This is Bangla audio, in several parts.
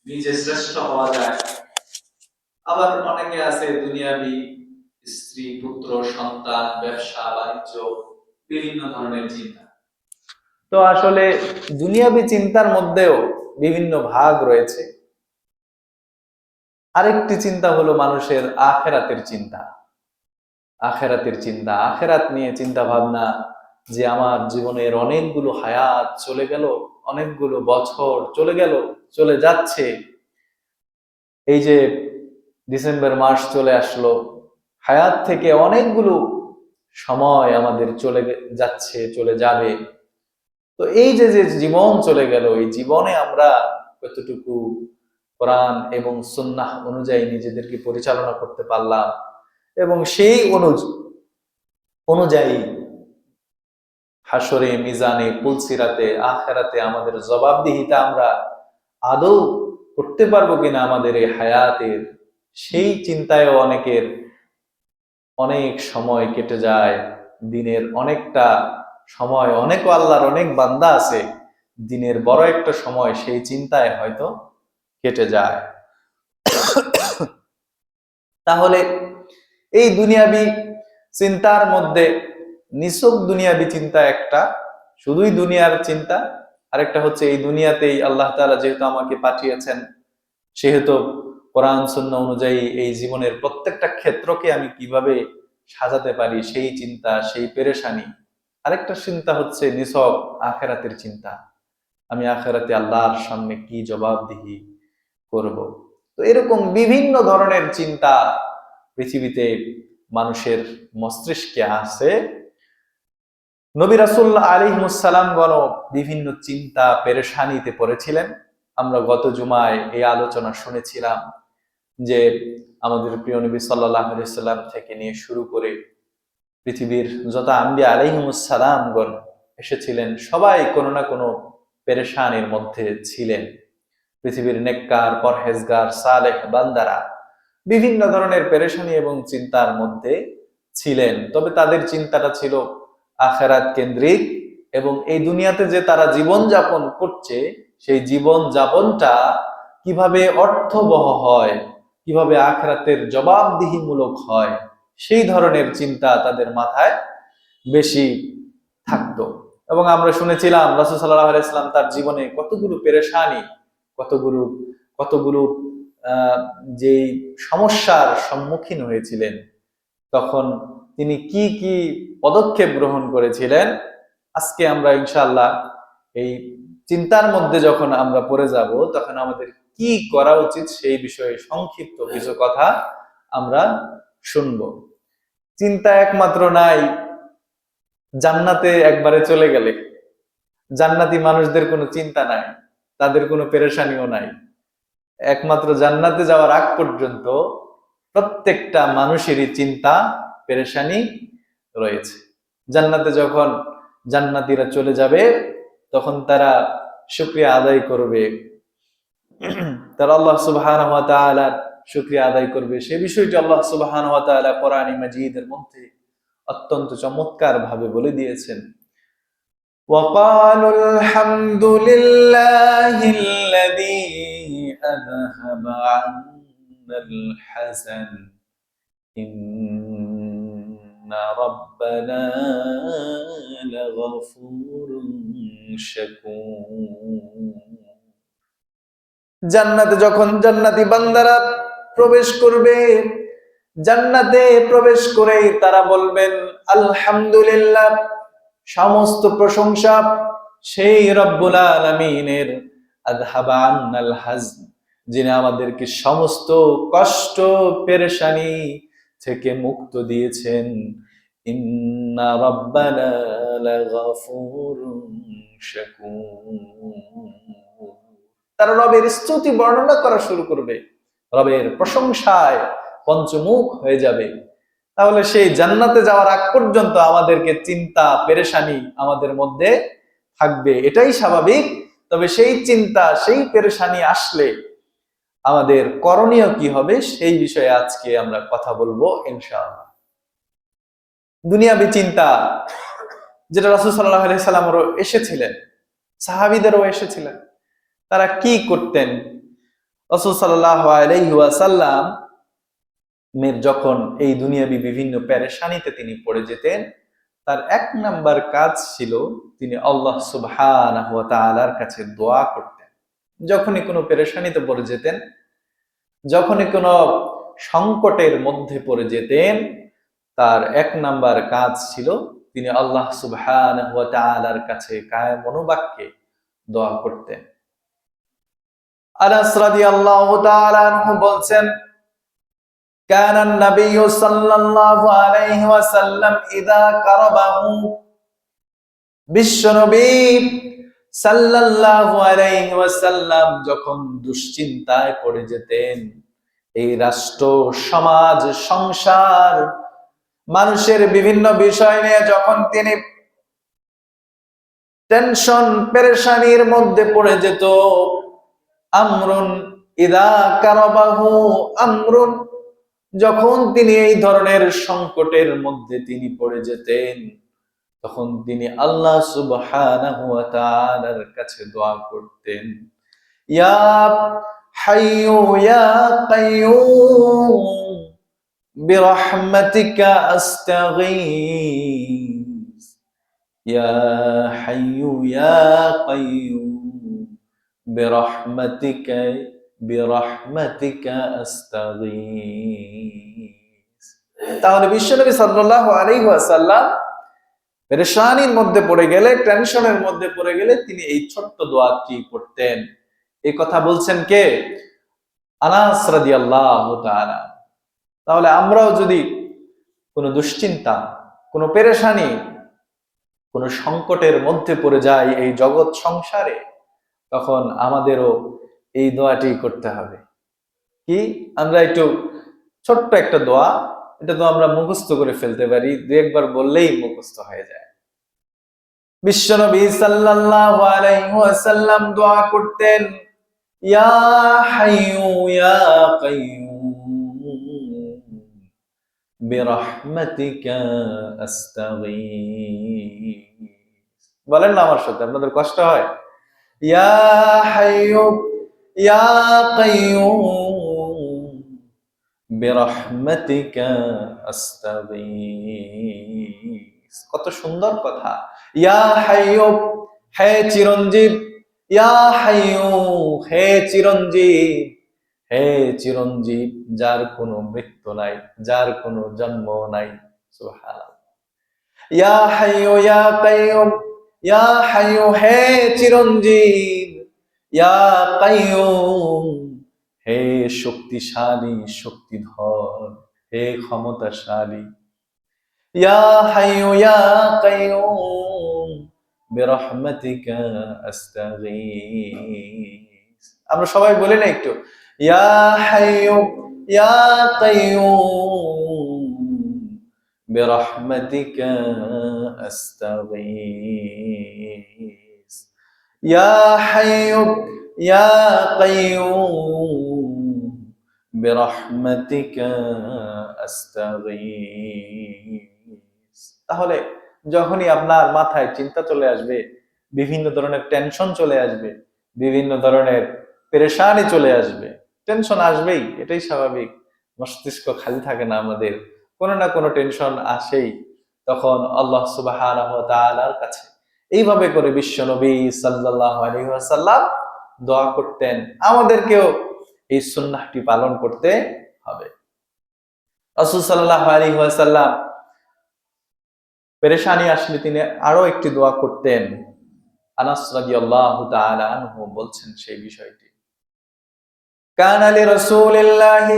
নিজে শ্রেষ্ঠ হওয়া যায়। আবার অনেকে আছে দুনিয়াবি স্ত্রী, পুত্র, সন্তান, ব্যবসা বাণিজ্য, বিভিন্ন ধরনের চিন্তা। তো আসলে দুনিয়াবি চিন্তার মধ্যেও বিভিন্ন ভাগ রয়েছে। আরেকটি চিন্তা হলো মানুষের আখেরাতের চিন্তা। আখেরাতের চিন্তা, আখেরাত নিয়ে চিন্তা ভাবনা, যে আমার জীবনের অনেকগুলো হায়াত চলে গেল, অনেকগুলো বছর চলে গেল, চলে যাচ্ছে। এই যে ডিসেম্বর মাস চলে আসলো, হায়াত থেকে অনেকগুলো সময় আমাদের চলে যাচ্ছে, চলে যাবে। তো এই যে যে জীবন চলে গেল, এই জীবনে আমরা কতটুকু কোরআন এবং সুন্নাহ অনুযায়ী নিজেদেরকে পরিচালনা করতে পারলাম, এবং সেই অনুযায়ী হাসরে, মিজানে, পুলসিরাতে, আখেরাতে আমাদের জবাবদিহিতা আমরা আদৌ করতে পারবো কিনা আমাদের এই হায়াতের, সেই চিন্তায় অনেকের অনেক সময় কেটে যায়। দিনের অনেকটা সময়, অনেক আল্লাহর অনেক বান্দা আছে, দিনের বড় একটা সময় সেই চিন্তায় হয়তো কেটে যায়। তাহলে এই দুনিয়াবি চিন্তার মধ্যে নিছক দুনিয়াবি চিন্তা একটা, শুধুই দুনিয়ার চিন্তা। আরেকটা হচ্ছে এই দুনিয়াতেই আল্লাহ তাআলা যেহেতু আমাকে পাঠিয়েছেন, সেহেতু কোরআন সুন্নাহ অনুযায়ী এই জীবনের প্রত্যেকটা ক্ষেত্রকে আমি কিভাবে সাজাতে পারি, সেই চিন্তা, সেই পেরেশানি। আরেকটা চিন্তা হচ্ছে নিছক আখেরাতের চিন্তা, আমি আখেরাতে আল্লাহর সামনে কি জবাবদিহি করব। তো এরকম বিভিন্ন ধরনের চিন্তা পৃথিবীতে মানুষের মস্তিষ্কে আছে। নবী রাসূল আলাইহিস সালামগণ বিভিন্ন চিন্তা পেরেশানিতে পড়েছিলেন। আমরা গত জুমায় এই আলোচনা শুনেছিলাম যে আমাদের প্রিয় নবী সাল্লাল্লাহু আলাইহি সাল্লাম থেকে নিয়ে শুরু করে পৃথিবীর যত আম্বিয়া আলাইহিমুস সালামগণ এসেছিলেন, সবাই কোনো না কোনো পেরেশানির মধ্যে ছিলেন। পৃথিবীর নেককার, পরহেজগার, সালেহ বান্দারা বিভিন্ন ধরনের পেরেশানি এবং চিন্তার মধ্যে ছিলেন। তবে তাদের চিন্তাটা ছিল আখেরাত কেন্দ্রিক, এবং এই দুনিয়াতে যে তারা জীবন যাপন করছে, সেই জীবন যাপনটা কিভাবে অর্থবহ হয়, কিভাবে আখেরাতের জবাবদিহিমূলক হয়, সেই ধরনের চিন্তা তাদের মাথায় বেশি থাকতো। এবং আমরা শুনেছিলাম রাসূল সাল্লাল্লাহু আলাইহি ওয়াসাল্লাম তার জীবনে কতগুলো পেরেশানি, কতগুলো কতগুলো যে সমস্যার সম্মুখীন হয়েছিলেন, তখন তিনি কি কি পদক্ষেপ গ্রহণ করেছিলেন। আজকে আমরা ইনশাআল্লাহ এই চিন্তার মধ্যে যখন আমরা পড়ে যাব, তখন আমাদের কি করা উচিত সেই বিষয়ে সংক্ষিপ্ত কিছু কথা আমরা শুনব। চিন্তা একমাত্র নাই জান্নাতে একবারে চলে গেলে। জান্নাতি মানুষদের কোনো চিন্তা নাই, তাদের কোনো পেরেশানিও নাই। একমাত্র জান্নাতে যাওয়ার আগ পর্যন্ত প্রত্যেকটা মানুষেরই চিন্তা পেরেশানি রয়েছে। জান্নাতে যখন জান্নাতীরা চলে যাবে, তখন তারা শুকরিয়া আদায় করবে, তারা আল্লাহ সুবহানাহু ওয়া তাআলার শুকরিয়া আদায় করবে। সেই বিষয়টি আল্লাহ সুবহানাহু ওয়া তাআলা কোরআন মাজিদের মধ্যে অত্যন্ত চমৎকার ভাবে বলে দিয়েছেন। وقالوا الحمد لله الذي أذهب عنا الحزن إن ربنا لغفور شكور। জান্নাতে যখন জান্নাতি বান্দারা প্রবেশ করবে, জান্নাতে প্রবেশ করে তারা বলবেন আলহামদুলিল্লাহ, সমস্ত প্রশংসা সেই রব্বুল আলামিনের, আযহাবা আন্নাল হাজন, যিনি আমাদেরকে সমস্ত কষ্ট পেরেশানি থেকে মুক্ত দিয়েছেন। ইন্না রাব্বানা লাগাফুরুন শাকুর। তারা রবের স্তুতি বর্ণনা করা শুরু করবে, রবের প্রশংসায় পঞ্চমুখ হয়ে যাবে। তাহলে সেই জান্নাতে যাওয়ার আগ পর্যন্ত আমাদেরকে চিন্তা পেরেশানি আমাদের মধ্যে থাকবে, এটাই স্বাভাবিক। তবে সেই চিন্তা, সেই পেরেশানি আসলে আমাদের করণীয় কি হবে, সেই বিষয়ে আজকে আমরা কথা বলবো ইনশাআল্লাহ। দুনিয়াবি চিন্তা যেটা রাসূল সাল্লাল্লাহু আলাইহি সাল্লামেরও এসেছিলেন, সাহাবীদেরও এসেছিলেন, তারা কি করতেন? রাসূল সাল্লাল্লাহু আলাইহি ওয়াসাল্লাম যখন এই দুনিয়াবি বিভিন্ন পেরেশানিতে তিনি পড়ে যেতেন, তার এক নাম্বার কাজ ছিল তিনি আল্লাহ সুবহানাহু ওয়া তাআলার কাছে দোয়া করতেন। যখনই কোনো পেরেশানিতে পড়ে যেতেন, যখনই কোনো সংকটের মধ্যে পড়ে যেতেন, তার এক নাম্বার কাজ ছিল তিনি আল্লাহ সুবহানাহু ওয়া তাআলার কাছে কায়ে মনোবাক্যে দোয়া করতেন। আনাস রাদিয়াল্লাহু তাআলা আনহু বলছেন, كان النبي صلى الله عليه وسلم إذا كربه বিশ্বনবী সাল্লাল্লাহু আলাইহি ওয়াসাল্লাম যখন দুশ্চিন্তায় পড়ে যেতেন, এই রাষ্ট্র, সমাজ, সংসার, মানুষের বিভিন্ন বিষয় নিয়ে যখন তিনি টেনশন পেরেশানির মধ্যে পড়ে যেত, আমরুন ইদা কারাবাহু আমরুন, যখন তিনি এই ধরনের সংকটের মধ্যে তিনি পড়ে যেতেন, তখন তিনি আল্লাহ সুবহানাহু ওয়া তাআলার কাছে দোয়া করতেন, ইয়া হাইয়ু ইয়া কাইয়ুম বিরহমাতিকা আস্তাগীস, ইয়া হাইয়ু ইয়া কাইয়ুম বিরহমাতিকা আস্তাগীস। তাহলে বিশ্বনবী সাল্লাল্লাহু আলাইহি ওয়াসাল্লাম পেরেশানির মধ্যে পড়ে গেলে, টেনশনের মধ্যে পড়ে গেলে তিনি এই ছোট্ট দোয়াটি পড়তেন। এই কথা বলছেন কে? আনাস রাদিয়াল্লাহু তাআলা। তাহলে আমরাও যদি কোনো দুশ্চিন্তা, কোনো পেরেশানি, কোনো সংকটের মধ্যে পড়ে যাই এই জগৎ সংসারে, তখন আমাদেরও এই দোয়াটি করতে হবে। কি? আমরা একটু ছোট্ট একটা দোয়া, এটা তো আমরা মুখস্থ করে ফেলতে পারি, দু একবার বললেই মুখস্থ হয়ে যায়। বিশ্বনবী সাল্লাল্লাহু আলাইহি ওয়াসাল্লাম দোয়া করতেন, ইয়া হাইয়ু ইয়া কাইয়ুম বিরহমাতিকা আস্তাগীস। বলেন না আমার সাথে, আপনাদের কষ্ট হয়? ইয়া হাইয়ু ইয়া কাইয়ুম বিরহমাতিকা আস্তাগীস। কত সুন্দর কথা। ইয়া হাইয়ু, হে চিরঞ্জীব, ইয়া হাইয়ু, হে চিরঞ্জীব, হে চিরঞ্জীব, যার কোনো মৃত্যু নাই, যার কোনো জন্ম নাই। সুবহানাল্লাহ। ইয়া হাইয়ু ইয়া কাইয়ুম, ইয়া হাইয়ু, হে চিরঞ্জীব, ইয়া কাইয়ুম, হে শক্তিশালী, শক্তিধর, হে ক্ষমতাশালী। ইয়া হাইয়ু ইয়া কাইয়ুম বিরহমাতিকা আস্তাগীস। আমরা সবাই বলি না একটু, ইয়া হাইয়ু ইয়া কাইয়ুম বিরহমাতিকা আস্তাগীস, ইয়া হাইয়ু ইয়া কাইয়ুম বিরহমাতিকা আস্তাগীস। তাহলে যখনই আপনার মাথায় চিন্তা চলে আসবে, বিভিন্ন ধরনের টেনশন চলে আসবে, বিভিন্ন ধরনের পেরেশানি চলে আসবে, টেনশন আসবেই, এটাই স্বাভাবিক। মস্তিষ্ক খালি থাকে না আমাদের, কোনো না কোনো টেনশন আসেই। তখন আল্লাহ সুবহানাহু ওয়া তাআলার কাছে এইভাবে করে বিশ্বনবী সাল্লাল্লাহু আলাইহি ওয়াসাল্লাম দোয়া করতেন। আমাদেরকেও এই সুন্নাহটি পালন করতে হবে। রাসূল সাল্লাল্লাহু আলাইহি ওয়াসাল্লাম পেরেশানি আসলে তিনি আরো একটি দোয়া করতেন। আনাস রাদিয়াল্লাহু তাআলা আনহু বলছেন সেই বিষয়টি, কানা লিরাসূলিল্লাহি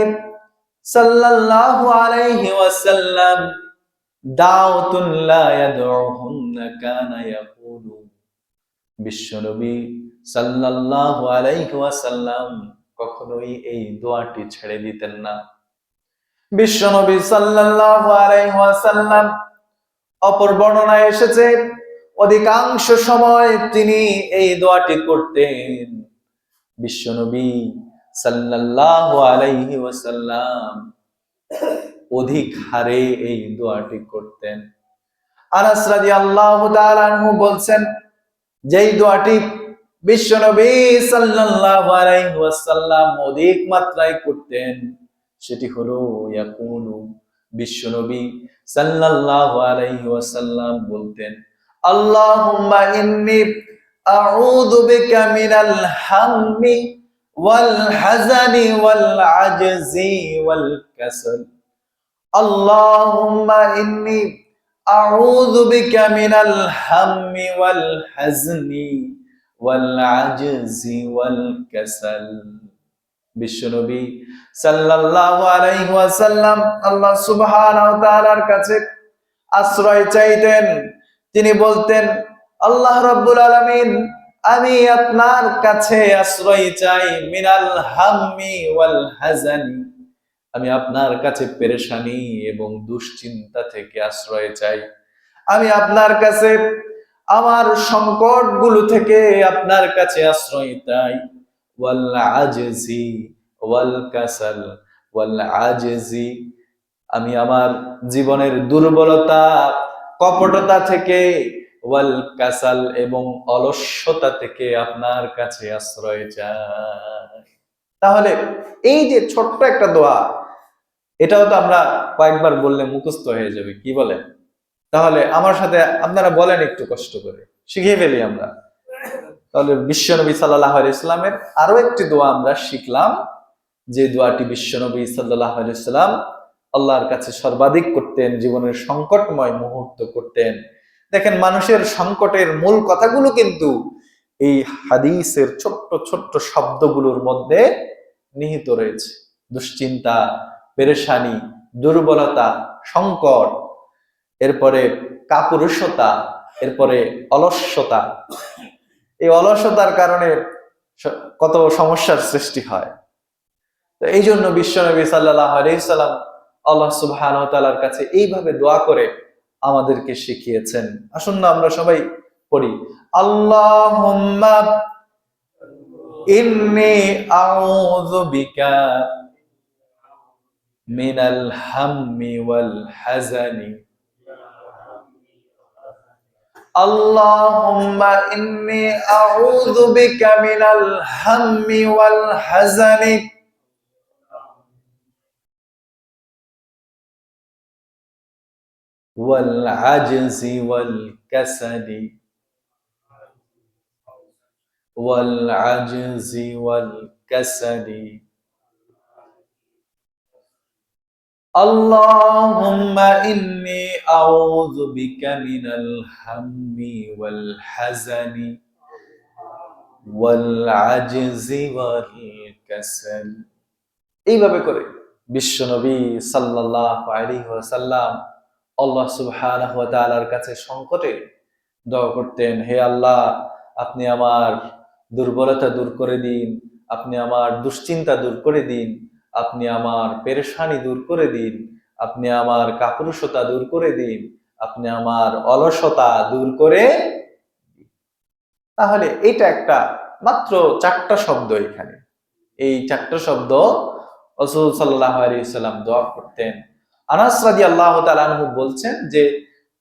সাল্লাল্লাহু আলাইহি ওয়াসাল্লাম দাওয়াতুন লা ইয়াদউহুন্না কানা ইয়াকুলু, বিশ্বনবী সাল্লাল্লাহু আলাইহি ওয়াসাল্লাম কখনোই এই দোয়াটি ছেড়ে দিতেন না। বিশ্বনবী সাল্লাল্লাহু আলাইহি ওয়াসাল্লাম, অপর বর্ণনায় এসেছে অধিকাংশ সময় তিনি এই দোয়াটি করতেন। বিশ্বনবী সাল্লাল্লাহু আলাইহি ওয়াসাল্লাম অধিক হারে এই দোয়াটি করতেন। আনাস রাদিয়াল্লাহু তাআলা আনহু বলছেন, যেই দোয়াটি বিশ্বনবী সাল্লাল্লাহু আলাইহি ওয়াসাল্লাম সাল্লাল্লাহু আলাইহি ওয়াসাল্লাম অধিক মাত্রায় করতেন, সেটি হলো ইয়াকুলু, বিশ্বনবী সাল্লাল্লাহু আলাইহি ওয়াসাল্লাম বলতেন, আল্লাহুম্মা ইন্নী আউযু বিকা মিনাল হাম্মি ওয়াল হাযানি ওয়াল আজজি ওয়াল কাসাল। আল্লাহুম্মা ইন্নী আউযু বিকা মিনাল হাম্মি ওয়াল হাযনি ওয়াল আজজি ওয়াল কাসাল। বিশ্বনবী সাল্লাল্লাহু আলাইহি ওয়াসাল্লাম আল্লাহ সুবহানাহু ওয়া তাআলার কাছে আশ্রয় চাইতেন। তিনি বলতেন, আল্লাহ রাব্বুল আলামিন, আমি আপনার কাছে আশ্রয় চাই মিনাল হাম্মি ওয়াল হাযানি, আমি আপনার কাছে পেরেশানি এবং দুশ্চিন্তা থেকে আশ্রয় চাই। আমি আপনার কাছে আমার সংকটগুলো থেকে আপনার কাছে আশ্রয় চাই। ওয়াল আজজি ওয়াল কাসাল, ওয়াল আজজি, আমি আমার জীবনের দুর্বলতা কপটতা থেকে, ওয়াল কাসাল, এবং অলস্যতা থেকে আপনার কাছে আশ্রয় চাই। তাহলে এই যে ছোট্ট একটা দোয়া, এটাও তো আমরা কয়েকবার বললে মুখস্থ হয়ে যাবে, কি বলেন? তাহলে আমার সাথে আপনারা বলেন একটু কষ্ট করে, শিখিয়ে ফেলি আমরা। তাহলে বিশ্বনবী সাল্লাল্লাহু আলাইহি ওয়াসাল্লামের আরো একটি দোয়া আমরা শিখলাম, যে দোয়াটি বিশ্বনবী সাল্লাল্লাহু আলাইহি ওয়াসাল্লাম আল্লাহর কাছে সর্বাধিক করতেন, জীবনের সংকটময় মুহূর্ত করতেন। দেখেন, মানুষের সংকটের মূল কথাগুলো কিন্তু এই হাদিসের ছোট্ট ছোট্ট শব্দগুলোর মধ্যে নিহিত রয়েছে। দুশ্চিন্তা, পেরেশানি, দুর্বলতা, সংকট, এরপরে কাপুরুষতা, এরপরে অলস্যতা। এই অলসতার কারণে কত সমস্যার সৃষ্টি হয়। তো এই জন্য বিশ্বনবী সাল্লাল্লাহু আলাইহি সাল্লাম আল্লাহ সুবহানাহু ওয়া তাআলার কাছে এইভাবে দোয়া করে আমাদেরকে শিখিয়েছেন। আসুন না আমরা সবাই পড়ি, আল্লাহুম্মা ইন্নী আউযু বিকা মিনাল হাম্মি ওয়াল হাযানি। আল্লাহুম্মা ইন্নী আউযু বিকা মিনাল হাম্মি ওয়াল হাযানি ওয়াল আজজি ওয়াল কাসালি ওয়াল আজজি ওয়াল কাসালি। আল্লাহুম্মা ইন্নী আউযু বিকা মিনাল হাম্মি ওয়াল হাযানি ওয়াল আজজি ওয়াল কাসাল। এইভাবে করে বিশ্বনবী সাল্লাল্লাহু আলাইহি ওয়াসাল্লাম আল্লাহ সুবহানাহু ওয়া তাআলার কাছে সংকটে দোয়া করতেন, হে আল্লাহ, আপনি আমার দুর্বলতা দূর করে দিন, আপনি আমার দুশ্চিন্তা দূর করে দিন, আপনি আমার পেরেশানি দূর করে দিন, আপনি আমার কাপুরুষতা দূর করে দিন, আপনি আমার অলসতা দূর করে দিন। তাহলে এটা একটা মাত্র 4টা শব্দ, এখানে এই 4টা শব্দ রাসূল সাল্লাল্লাহু আলাইহি ওয়াসাল্লাম দোয়া করতেন। আনাস রাদিয়াল্লাহু তাআলা আনহু বলছেন যে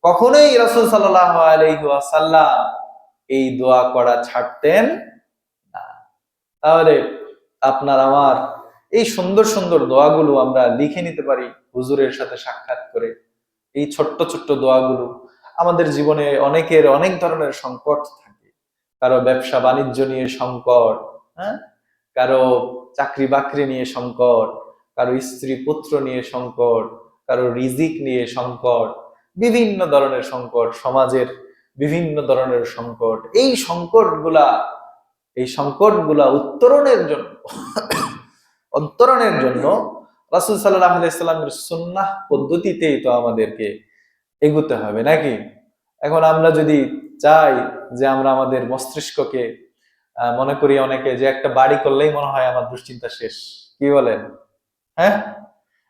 কখনোই রাসূল সাল্লাল্লাহু আলাইহি ওয়াসাল্লাম এই দোয়া করা ছাড়তেন না। তাহলে আপনার আমার এই সুন্দর সুন্দর দোয়াগুলো আমরা লিখে নিতে পারি হুজুরের সাথে সাক্ষাৎ করে। এই ছোট্ট ছোট্ট দোয়াগুলো, আমাদের জীবনে অনেকের অনেক ধরনের সংকট থাকে, কারো ব্যবসা বাণিজ্য নিয়ে সংকট, হ্যাঁ, কারো চাকরি বাকরি নিয়ে সংকট, কারো স্ত্রী পুত্র নিয়ে সংকট, কারো রিজিক নিয়ে সংকট, বিভিন্ন ধরনের সংকট, সমাজের বিভিন্ন ধরনের সংকট। এই সংকটগুলা উত্তরণের জন্য রাসূল সাল্লাল্লাহু আলাইহি ওয়াসাল্লামের সুন্নাহ পদ্ধতিতেই তো আমাদেরকে এগুতে হবে, নাকি? এখন আমরা যদি চাই যে আমরা আমাদের মস্তিষ্ককে মনে করি অনেকে যে একটা বাড়ি করলেই মনে হয় আমার দুশ্চিন্তা শেষ, কি বলেন? হ্যাঁ,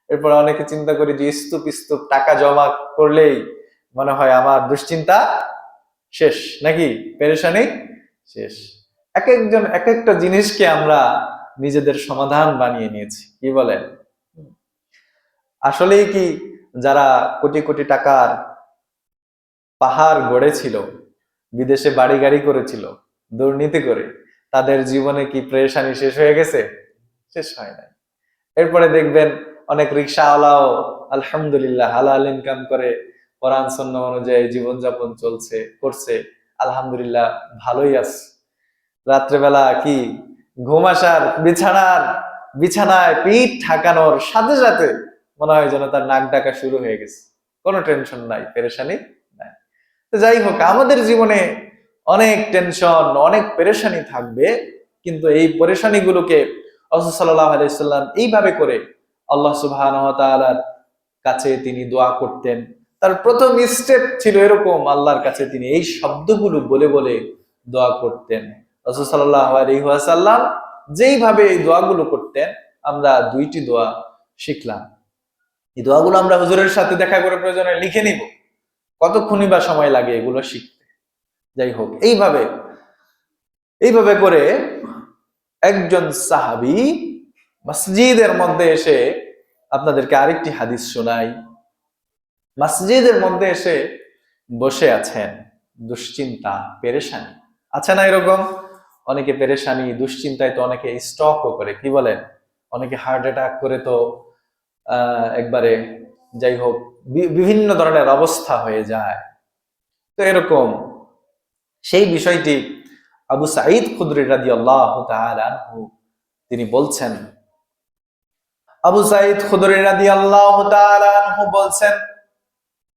এরপর অনেকে চিন্তা করি যে স্তূপ স্তূপ টাকা জমা করলেই মনে হয় আমার দুশ্চিন্তা শেষ, নাকি পেরেশানি শেষ। এক একজন এক একটা জিনিসকে আমরা নিজেদের সমাধান বানিয়ে নিয়েছি, কি বলেন? আসলেই কি যারা কোটি কোটি টাকার পাহাড় গড়েছিল, বিদেশে বাড়ি গাড়ি করেছিল, দুর্নীতি করে তাদের জীবনে কি পেরেশানি শেষ হয়ে গেছে? শেষ হয় নাই। এরপরে দেখবেন অনেক রিক্সাওয়ালাও আলহামদুলিল্লাহ হালাল ইনকাম করে, কোরআন সুন্নাহ অনুযায়ী জীবনযাপন করছে, আলহামদুলিল্লাহ ভালোই আছে। রাত্রেবেলা কি ঘুম আসার বিছানায় পিঠ ঠাকানোর সাথে সাথে মনে হয় যেন তার নাক ডাকা শুরু হয়ে গেছে, কোনো টেনশন নাই, পেরেশানি নাই। তো যাই হোক, আমাদের জীবনে অনেক টেনশন, অনেক পেরেশানি থাকবে, কিন্তু এই পেরেশানি গুলোকে রাসূল সাল্লাল্লাহু আলাইহি সাল্লাম এইভাবে করে আল্লাহ সুবহানাহু ওয়া তাআলার কাছে তিনি দোয়া করতেন। তার প্রথম স্টেপ ছিল এরকম, আল্লাহর কাছে তিনি এই শব্দগুলো বলে বলে দোয়া করতেন। রাসূল সাল্লাল্লাহু আলাইহি ওয়াসাল্লাম যেইভাবে এই দোয়াগুলো করতেন, আমরা দুইটি দোয়া শিখলাম। এই দোয়াগুলো আমরা হুজুরের সাথে দেখা করে প্রয়োজনে লিখে নিব, কতক্ষণই বা সময় লাগে এগুলো শিখতে। যাই হোক, এইভাবে করে একজন সাহাবী মসজিদের মধ্যে এসে, আপনাদেরকে আরেকটি হাদিস শোনাই, মসজিদের মধ্যে এসে বসে আছেন, দুশ্চিন্তা পেরেশানি আছে না এরকম? অনেকে পেরেশানি দুশ্চিন্তায় তো অনেকে স্ট্রোকও করে, কি বলেন, অনেকে হার্ট অ্যাটাক করে তো একবারে, যাই হোক, বিভিন্ন ধরনের অবস্থা হয়ে যায়। তো এরকম সেই বিষয়টি আবু সাঈদ খুদরি রাদিয়াল্লাহু তাআলা আনহু তিনি বলছেন, আবু সাঈদ খুদরি রাদিয়াল্লাহু তাআলা আনহু বলছেন,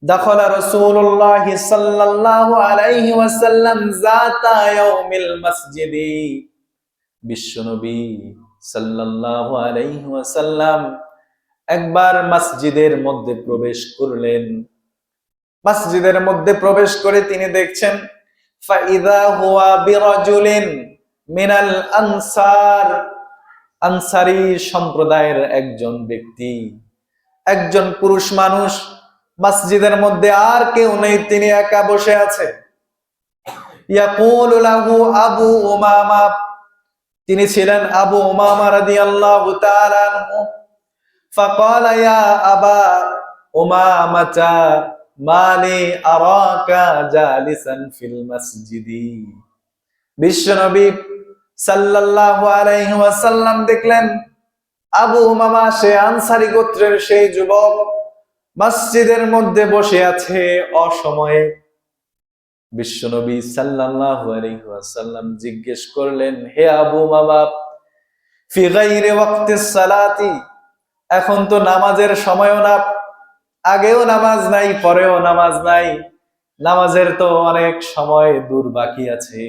দাখালা রাসূলুল্লাহ সাল্লাল্লাহু আলাইহি ওয়াসাল্লাম যাতা ইয়াউমিল মসজিদি, বিশ্বনবী সাল্লাল্লাহু আলাইহি ওয়াসাল্লাম একবার মসজিদের মধ্যে প্রবেশ করলেন। মসজিদের মধ্যে প্রবেশ করে তিনি দেখছেন, ফাইদা হুয়া বিরাজুলিন মিনাল আনসার, আনসারী সম্প্রদায়ের একজন ব্যক্তি, একজন পুরুষ মানুষ মসজিদের মধ্যে, আর কেউ নেই, তিনি একা বসে আছে। ইয়াকুলু লাহু আবু উমামা, তিনি ছিলেন আবু উমামা রাদিয়াল্লাহু তাআলা আনহু। ফাকালা ইয়া আবা উমামাতা মালি আরাকা জালিসান ফিল মসজিদি, বিশ্বনবী সাল্লাল্লাহু আলাইহি ওয়াসাল্লাম দেখলেন আবু উমামা, সে আনসারী গোত্রের সেই যুবক, মসজিদের মধ্যে বসে আছে অসময়ে। বিশ্বনবী সাল্লাল্লাহু আলাইহি ওয়াসাল্লাম জিজ্ঞেস করলেন, হে আবু উমামা, ফি গায়রি ওয়াক্তিস সালাতি, এখন তো নামাজের সময়ও না, আগেও নামাজ নাই, পরেও নামাজ নাই, নামাজের তো অনেক সময় দূর বাকি আছে,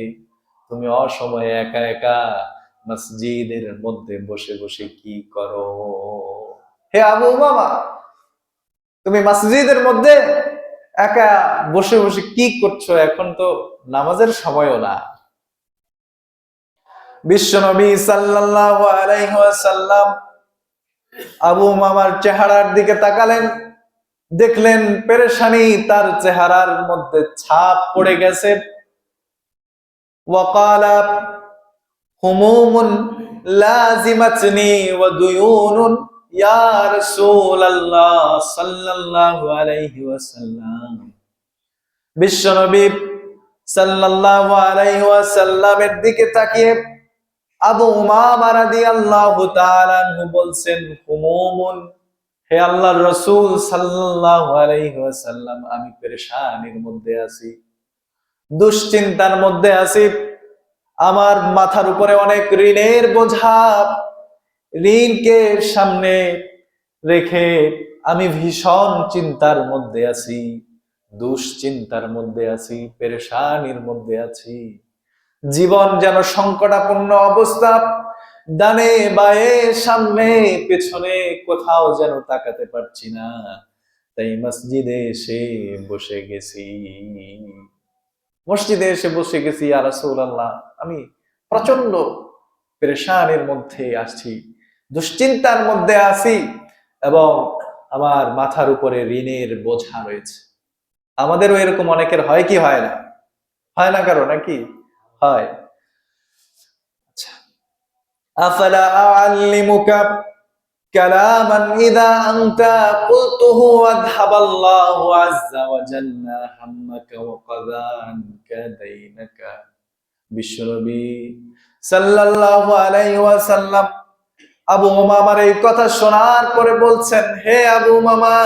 তুমি অসময়ে একা একা মসজিদের মধ্যে বসে বসে কি করো? হে আবু উমামা, তুমি মসজিদের মধ্যে একা বসে বসে কি করছো? এখন তো নামাজের সময়ও না। বিশ্বনবী সাল্লাল্লাহু আলাইহি ওয়াসাল্লাম আবু উমামার চেহারার দিকে তাকালেন, দেখলেন পেরেশানি তার চেহারার মধ্যে ছাপ পড়ে গেছে। ওয়াকালা হুমুমুন লাজিমাতনি ওয়া দুয়ুনুন ইয়া রাসূলুল্লাহ সাল্লাল্লাহু আলাইহি ওয়াসাল্লাম, বিশ্বনবী সাল্লাল্লাহু আলাইহি ওয়াসাল্লামের দিকে তাকিয়ে আবু উমামা রাদিয়াল্লাহু তাআলা আনহু বলছেন, হুমুমুন, হে আল্লাহর রাসূল সাল্লাল্লাহু আলাইহি ওয়াসাল্লাম, আমি পেরেশানির মধ্যে আছি, দুশ্চিন্তার মধ্যে আছি, আমার মাথার উপরে অনেক ঋণের বোঝা, ঋণকে সামনে রেখে আমি ভীষণ চিন্তার মধ্যে আছি, দুশ্চিন্তার মধ্যে আছি, পেরেশানির মধ্যে আছি, জীবন যেন সংকটাপন্ন অবস্থা, ডানে বায়ে সামনে পেছনে কোথাও যেন তাকাতে পারছি না, তাই মসজিদে এসে বসে গেছি। মসজিদে এসে বসে গেছি, ইয়া রাসূলুল্লাহ, আমি প্রচন্ড পেরেশানির মধ্যে আছি, দুশ্চিন্তার মধ্যে আছি, এবং আমার মাথার উপরে ঋণের বোঝা রয়েছে। আমাদেরও এরকম অনেকের হয় কি হয় না? হয় না কারো নাকি? হয়। আচ্ছা, আফালা আ'আল্লিমুকা কালামান ইযা আনতা কুলতুহু আযহাবাল্লাহু আযজা ওয়া জাল্লা হাম্মাকা ওয়া কাযা আনকা দাইনাকা বিশ্বনবী সাল্লাল্লাহু আলাইহি ওয়াসাল্লাম আবু উমামার এই কথা শোনার পরে বলছেন, হে আবু উমামা,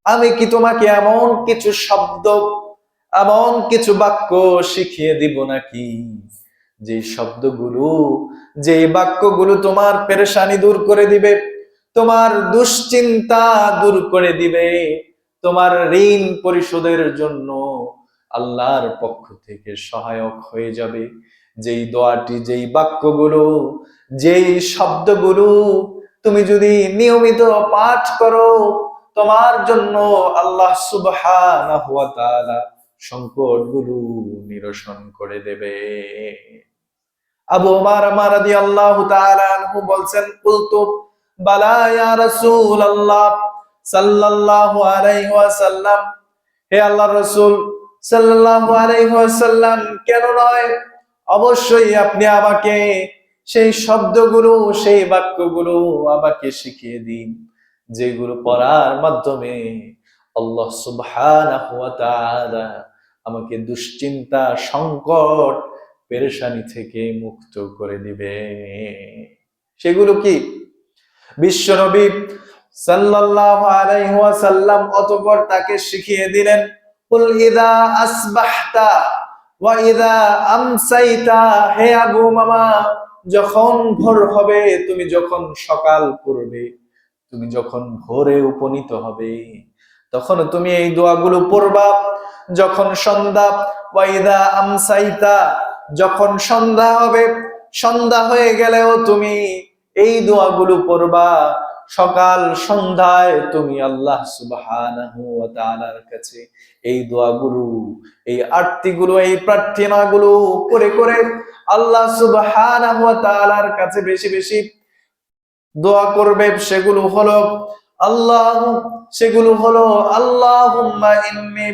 আমি কি তোমাকে এমন কিছু শব্দ, এমন কিছু বাক্য শিখিয়ে দিব নাকি, যে শব্দগুলো, যে বাক্যগুলো তোমার পেরেশানি দূর করে দিবে, তোমার দুশ্চিন্তা দূর করে দিবে, তোমার ঋণ পরিশোধের জন্য আল্লাহর পক্ষ থেকে সহায়ক হয়ে যাবে। যেই দোয়াটি, যেই বাক্যগুলো, যেই শব্দগুলো তুমি যদি নিয়মিত পাঠ করো, তোমার জন্য আল্লাহ সুবহানাহু ওয়া তাআলা সংকটগুলো নিরসন করে দেবে। আবু উমামা রাদিয়াল্লাহু তাআলা আনহু বলছেন, কুলতু বালা ইয়া রাসূলুল্লাহ সাল্লাল্লাহু আলাইহি ওয়াসাল্লাম, হে আল্লাহর রাসূল সাল্লাল্লাহু আলাইহি ওয়াসাল্লাম, কেন নয়, অবশ্যই আপনি আমাকে সেই শব্দগুলো, সেই বাক্যগুলো আমাকে শিখিয়ে দিন, যেগুলো পড়ার মাধ্যমে আল্লাহ সুবহানাহু ওয়া তাআলা আমাকে দুশ্চিন্তা, সংকট, পেরেশানি থেকে মুক্ত করে দিবে। সেগুলো কি? বিশ্বনবী সাল্লাল্লাহু আলাইহি ওয়াসাল্লাম অতঃপর তাকে শিখিয়ে দিলেন, কুল ইযা আসবাহতা ওয়া ইযা আমসাইতা, হে আবু উমামা, যখন ভোর হবে, তুমি যখন সকাল করবে, তুমি যখন ভোরে উপনীত হবে, তখন তুমি এই দোয়াগুলো পড়বা। যখন সন্ধ্যা, ওয়া ইযা আমসাইতা, যখন সন্ধ্যা হবে, সন্ধ্যা হয়ে গেলেও তুমি এই দোয়াগুলো পড়বা। সকাল সন্ধ্যায় তুমি আল্লাহ সুবহানাহু ওয়া তাআলার কাছে এই দোয়াগুলো, এই আরতিগুলো, এই প্রার্থনাগুলো করে করে আল্লাহ সুবহানাহু ওয়া তাআলার কাছে বেশি বেশি দোয়া করবে। সেগুলো হলো আল্লাহুম্মা ইন্নী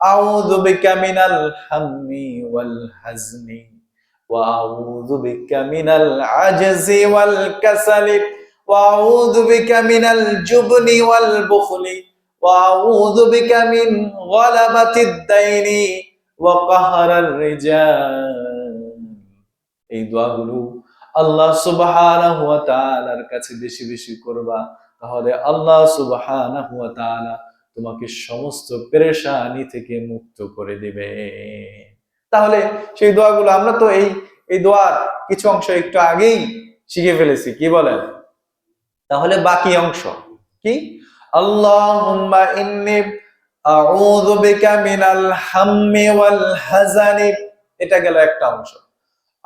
আউযু বিকা মিনাল হাম্মি ওয়াল হাজনি ওয়া আউযু বিকা মিনাল আজজি ওয়াল কাসালি ওয়া আউযু বিকা মিনাল জুবনি ওয়াল বুখলি ওয়া আউযু বিকা মিন গালাবাতিদ দাইনি ওয়া কাহরার রিজাল। এই দোয়াগুলো আল্লাহ সুবহানাহু ওয়া তাআলার কাছে বেশি বেশি করবা, তাহলে আল্লাহ সুবহানাহু ওয়া তাআলা তোমাকে সমস্ত পেরেশানি থেকে মুক্ত করে দিবে। তাহলে সেই দোয়াগুলো আমরা তো এই দোয়ার কিছু অংশ একটু আগেই শিখে ফেলেছি, কি বলেন? তাহলে বাকি অংশ কি? আল্লাহুম্মা ইন্নী আউযু বিকা মিনাল হাম্মি ওয়াল হাজানি, এটা গেল একটা অংশ।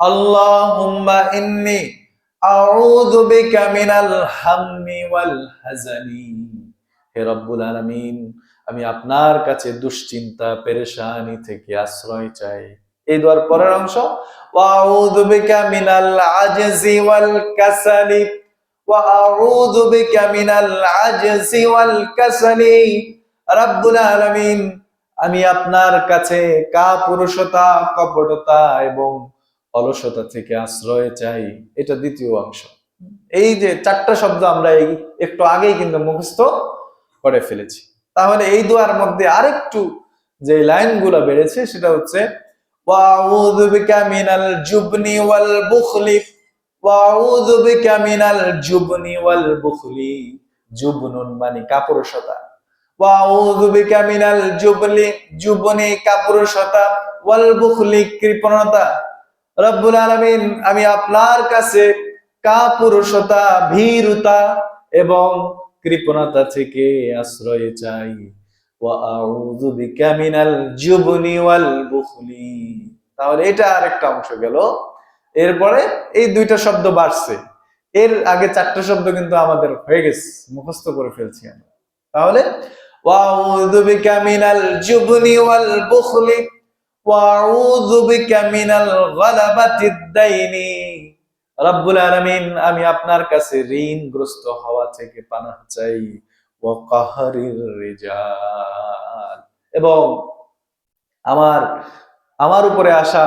আল্লাহুম্মা ইন্নী আউযু বিকা মিনাল হাম্মি ওয়াল হাজানি, হে রব্বুল আলামিন, আমি আপনার কাছে দুশ্চিন্তা, পেরেশানি থেকে আশ্রয় চাই। এই দোয়ার পরের অংশ, ওয়া আউযু বিকা মিনাল আজজি ওয়াল কাসালি ওয়া আউযু বিকা মিনাল আজজি ওয়াল কাসালি, রব্বুল আলামিন, আমি আপনার কাছে কাপুরুষতা, কপটতা এবং অলসতা থেকে আশ্রয় চাই। এটা দ্বিতীয় অংশ। এই যে চারটা শব্দ আমরা একটু আগেই কিন্তু মুখস্থ করে ফেলেছি। তাহলে এই দোয়ার মধ্যে আরেকটু যে লাইনগুলো বেড়েছে সেটা হচ্ছে, ওয়া আউযু বিকা মিনাল জুবনি ওয়াল বুখলি ওয়া আউযু বিকা মিনাল জুবনি ওয়াল বুখলি, জুবনুন মানে কাপুরুষতা, ওয়া আউযু বিকা মিনাল জুবনি কাপুরুষতা, ওয়াল বুখলি কৃপণতা, রব্বুল আলামিন, আমি আপনার কাছে কাপুরুষতা, ভীরুতা এবং কৃপণতা থেকে আশ্রয় চাই। ওয়া আউযু বিকা মিনাল জুবনি ওয়াল বুখলি। তাহলে এটা আরেকটা অংশ গেল। এরপরে এই দুইটা শব্দ বাড়ছে, এর আগে চারটা শব্দ কিন্তু আমাদের হয়ে গেছে, মুখস্থ করে ফেলছি আমরা। তাহলে ওয়া আউযু বিকা মিনাল জুবনি ওয়াল বুখলি ওয়া আউযু বিকা মিনাল গালাবাতিদ দাইনি, রব্বুল আলামিন, আমি আপনার কাছে ঋণগ্রস্ত হওয়া থেকে পানাহ চাই। ওয়া কাহরির রিজাল, এবং আমার উপরে আসা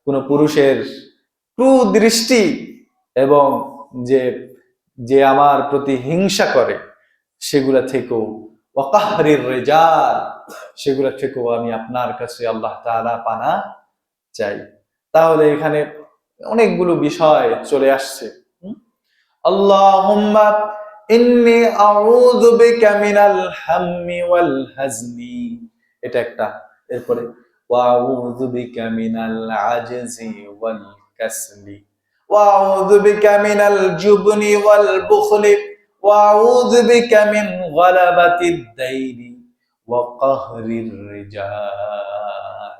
কোন পুরুষের কুদৃষ্টি এবং যে যে আমার প্রতি হিংসা করে সেগুলা থেকেও, ওয়া কাহরির রিজাল, সেগুলা থেকেও আমি আপনার কাছে আল্লাহ তাআলা পানাহ চাই। তাহলে এখানে অনেকগুলো বিষয় চলে আসছে। আল্লাহুম্মা ইন্নী আউযু বিকা মিনাল হাম্মি ওয়াল হাজনি, এটা একটা। এরপরে ওয়া আউযু বিকা মিনাল আজজি ওয়াল কাসলি ওয়া আউযু বিকা মিনাল জুবনি ওয়াল বুখলি ওয়া আউযু বিকা মিন গালাবাতিদ দাইনি ওয়া কাহরির রিজাল।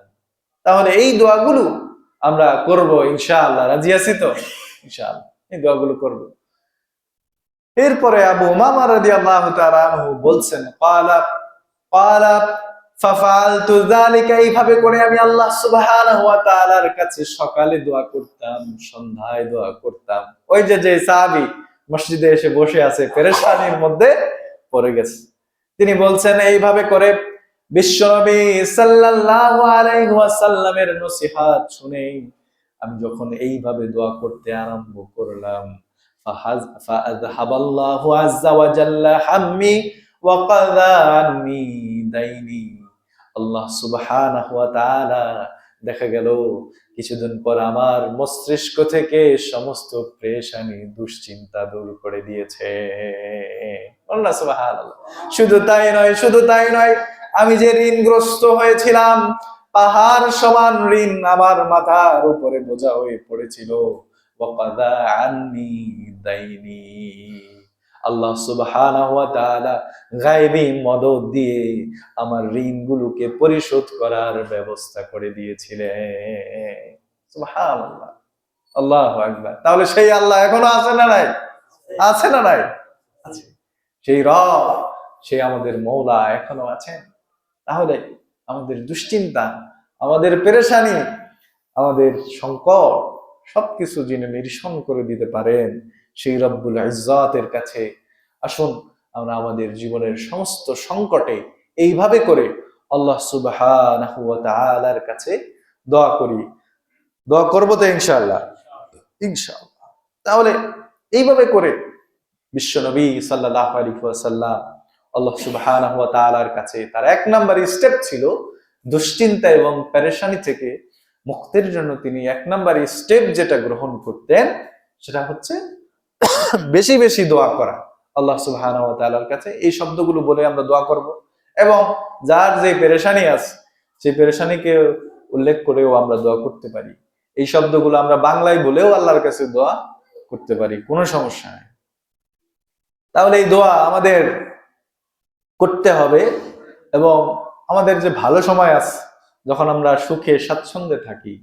তাহলে এই দোয়াগুলো আমরা করব ইনশাআল্লাহ। রাজি আছি তো? ইনশাআল্লাহ এই দোয়াগুলো করব। এরপরে আবু উমামা রাদিয়াল্লাহু তাআলা আনহু বলছেন, ক্বালা ফাফআলতু যালিকা, এইভাবে করে আমি আল্লাহ সুবহানাহু ওয়া তাআলার কাছে সকালে দোয়া করতাম, সন্ধ্যায় দোয়া করতাম। ওই যে সাহাবী মসজিদে এসে বসে আছে, পেরেশানির মধ্যে পড়ে গেছে, তিনি বলছেন এইভাবে করে বিশ্বনবী সাল্লাল্লাহু আলাইহি ওয়াসাল্লামের নসিহত শুনে আমি যখন এইভাবে দোয়া করতে আরম্ভ করলাম, ফাআযহাবাল্লাহু আযজা ওয়া জাল্লা হাম্মি ওয়া কাযা আন্নী দাইনি। আল্লাহ সুবহানাহু ওয়া তাআলা দেখা গেল কিছুদিন পর আমার মস্তিষ্ক থেকে সমস্ত পেরেশানি, দুশ্চিন্তা দূর করে দিয়েছে। আল্লাহ সুবহানাল্লাহ। শুধু তাই নয়, আমি যে ঋণগ্রস্ত হয়েছিলাম, পাহাড় সমান ঋণ আমার মাথার উপরে বোঝা হয়ে পড়েছিল, ওয়াকাযা আন্নী দাইনি। আল্লাহ সুবহানাহু ওয়া তাআলা গায়বী মদদ দিয়ে আমার ঋণগুলোকে পরিশোধ করার ব্যবস্থা করে দিয়েছিলেন। সুবহানাল্লাহ, আল্লাহু আকবার। তাহলে সেই আল্লাহ এখনো আছে না নাই? আছে না নাই? আছে। সেই রব, সেই আমাদের মওলা এখনো আছেন। তাহলে আমাদের দুশ্চিন্তা, আমাদের পেরেশানি, আমাদের সংকট সবকিছু যিনি নিরসন করে দিতে পারেন, সেই রব্বুল ইজ্জতের কাছে আসুন আমরা আমাদের জীবনের সমস্ত সংকটে এইভাবে করে আল্লাহ সুবহানাহু ওয়া তাআলার কাছে দোয়া করি। দোয়া করব তো ইনশাআল্লাহ? ইনশাআল্লাহ। তাহলে এইভাবে করে বিশ্বনবী সাল্লাল্লাহু আলাইহি ওয়াসাল্লাম আল্লাহ সুবহানাহু ওয়া তাআলার কাছে তার এক নাম্বার স্টেপ ছিল দুশ্চিন্তা এবং পেরেশানি থেকে মুক্তির জন্য তিনি এক নাম্বার স্টেপ যেটা গ্রহণ করতেন সেটা হচ্ছে বেশি বেশি দোয়া করা আল্লাহ সুবহানাহু ওয়া তাআলার কাছে। এই শব্দগুলো বলে আমরা দোয়া করব এবং যার যে পেরেশানি আছে সেই পেরেশানিকে উল্লেখ করেও আমরা দোয়া করতে পারি। এই শব্দগুলো আমরা বাংলায় বলেও আল্লাহর কাছে দোয়া করতে পারি, কোনো সমস্যা নেই। তাহলে এই দোয়া আমাদের করতে হবে এবং আমাদের যে ভালো সময় আছে, যখন আমরা সুখে স্বাচ্ছন্দ্যে থাকি,